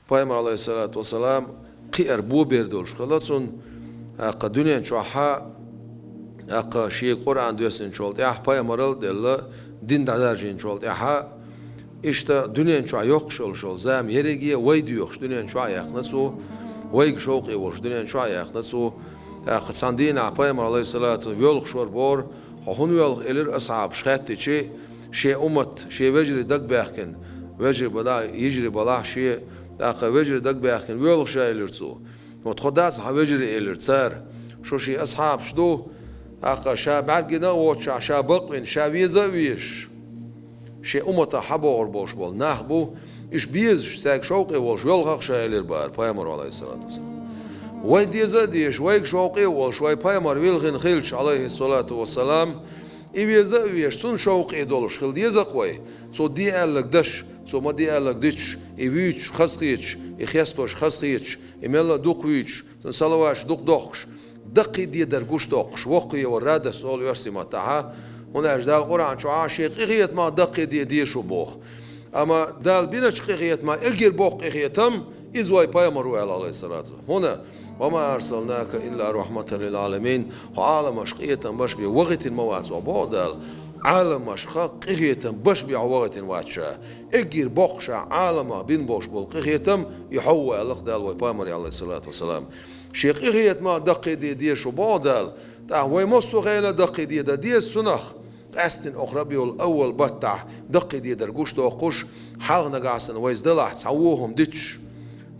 Peygamber aleyhissalatu vesselam qiyar bu berdolş khalatsun aqa dünyen çoha aqa şey Kur'an diyorsun çoğaldı ya Peygamber della din dadarjin çoğaldı ya işte dünyen çoha yok şol zam yeregiye vay diyor dünyen çoha yaknasu vay şoqi var dünyen çoha yaknasu aqa sandina Peygamber aleyhissalatu yol şor bor hun yol elir ashab şhatçi şey ummet şey vecri dak baxken vecri bada yجري bala şey aqa vecri dak baxken yol şaylirsu وتخداس حوجري إلرتسار شو شي أصحاب شدو أقا شابع جنا وشا شابق من شابيزا ويش شي أمتا حبو أربوش بول نحبو إيش بيز ساق شوقي والش يلغق شايلر بار بايمر عليه الصلاة والسلام واي ديزا ديش واي شوقي والش واي بايمر ويلغن خيلش عليه الصلاة والسلام إيزا ويش تون شوقي دولش خل ديزا قوي سو دي ألك دش سو ما دي ألك ديش إيويش خسقيتش إخيستوش خسقيتش إملا دوقويش سنسلواش دوقش دقي دي درجوش دوقش وقي ورادة سؤال يرسم تاعها هنا أجدال القرآن شو عاشق إخيت ما دقي دي شو بوخ أما دال بينش إخيت ما إجر بوخ إخيتم إزواي بايمرو عليه الصلاة هنا وما أرسلناك إلا رحمة للعالمين وعالم أشقية باش بوقت المواد وبعدال عالم أشخاق قيتم باش بعوقت واتشا إجر بوخشا عالم بين بوش بول قيتم يحوى الأخدال ويبامري عليه الصلاة والسلام شيخ قيت ما دقي دي شو بعدال تا ويمصو غينا دقي دي السنخ أستن أخرى بيول أول بتاع دقي درجوش دوقش حالنا قاسن ويزدلح تعوهم ديتش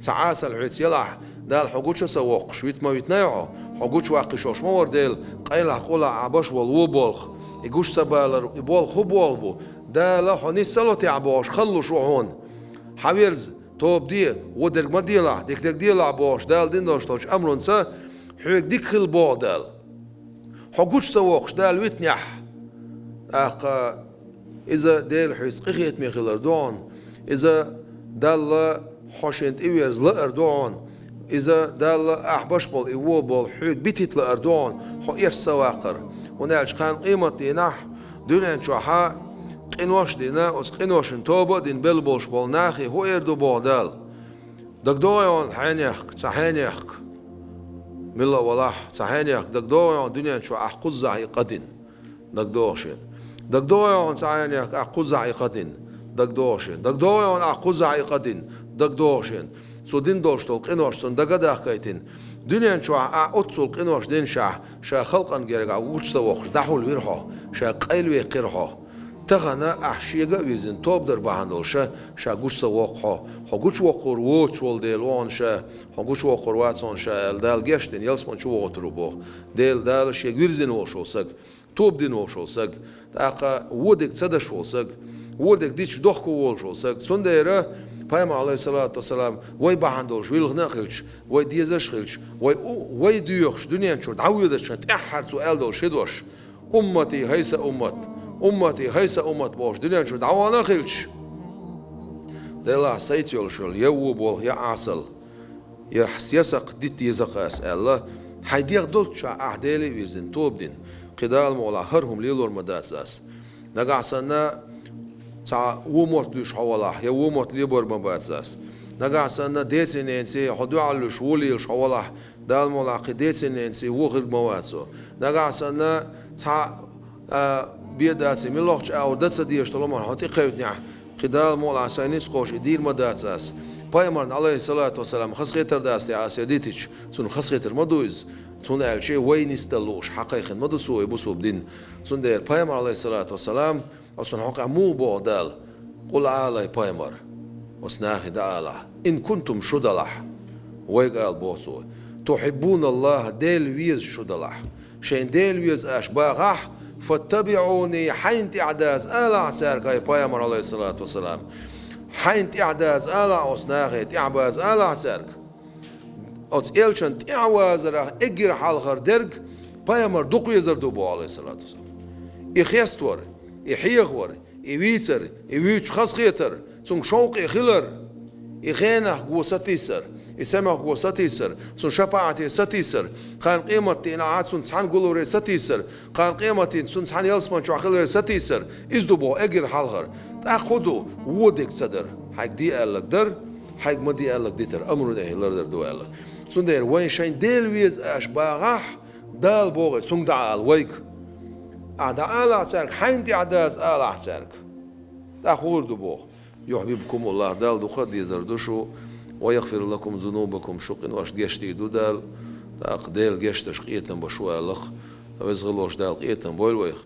تعاسى العيت يلح دال حقوش سوق شويت ما يتنايعو حقوش واقشوش ما ورديل قيل حقولا عباش والوبولخ يقوش سبالر يبول خبولبو دا لا حني سلوتي عباش خلوا شو هون حويرز توب دي ودرج ما ديلا ديك ديلا عباش دال دين دوشتوش أمرون سا حيك ديك خل بودال حقوش سوقش دال ويتنيح أقا إذا ديل حيس قيت ميخيل أردوان إذا دال حشنت إيوز لا أردوان إذا دال أحبش بول إيوه بول حيك بيتيت لا أردوان حو إيش سواقر ونعج كان قيمة دينح دونين شوحا قنوش دينا وس قنوش توبة دين بلبولش بول ناخي هو يردو بودال دقدويون حينيخ صحينيخ ملا ولاح صحينيخ دقدويون دونين شو أحقزع قدين دقدوشين دقدويون صحينيخ أحقزع قدين دقدوشين دقدويون أحقزع قدين دقدوشين سو دين دوشتول قنوش سن دقدا كايتين دنيا شو أتصل قنوش دين شا خلقا جرجع وجسته وخش دحول ويرحه شا قيل ويقرحه تغنى أحشيجا ويزن توب در بهندل شا جسته وخه حجوش وقر ووش والديلون شا حجوش وقر واتون شا الدال جشتين يلسمن شو وقتربوه دال شيء ويرزن وشوسك توب دين وشوسك تاقا ودك صدش وشوسك ودك ديش دخكو وشوسك سنديره Peygamber aleyhissalatu vesselam vay bahandolş wilgna khilch vay diyezash khilch vay duyuqsh dunyan chur dawyadash tahar su eldosh shedosh ummati haysa ummat bosh dunyan chur dawana khilch dela sayt yol shul yawu bol ya asal ya hasiyasaq dit yezaqas Allah haydiq dolcha ahdeli virzin tobdin qidal mola harhum lilor madasas nagasanna تا وموت ليش حواله يا وموت ليبر مباسس نقاسنا ديسنينسي حدو على شولي حواله دال ملاقي ديسنينسي وغير مواسو نقاسنا تا بيداتي ملوخ او دتس ديش طالما حتي قيدنع قدال مولا ساينس قوش دير مداتس بايمر عليه الصلاه والسلام خص خيتر داستي اسيديتش سن خص خيتر مدوز سن الشي وين استلوش حقيقه مدسو يبسو بدين سن دير بايمر عليه الصلاه والسلام أصلا حق مو بعدال قل على بايمر وسناخد على إن كنتم شدلح ويقال بوسو تحبون الله ديل ويز شدلح شين ديل ويز أشباغح فاتبعوني حين تعداز آلا سارك أي بايمر عليه الصلاة والسلام حين تعداز آلا وسناخد تعباز آلا سارك أتس إلشان تعواز راح إجر حالخر درج بايمر دقو يزردو بو عليه الصلاة والسلام إخيستور يحيغور يويتر يويتش خاص خيتر سون شوق يخلر يغينه قوستيسر يسمع قوستيسر سون شفاعتي ستيسر قان قيمتي نعات سون سحن قولوري ستيسر قان قيمتي سون سحن يلسمان شو خلر ستيسر إزدبو أجر حالغر تأخذوا ودك صدر حق دي قالك در حق مدي قال لك ديتر أمر ده لردر دو قال سندير وين شين ديل ويز أشباغح دال بوغ سون دعال ويك أعداء الله سارك حين دي عداز الله سارك تأخور دو بوغ يحببكم الله دال دو خد يزردشو ويغفر لكم ذنوبكم شقن واش جشتي دو دال تأقديل جشتش قيتن بشوالخ ويزغلوش دال قيتن بويل ويخ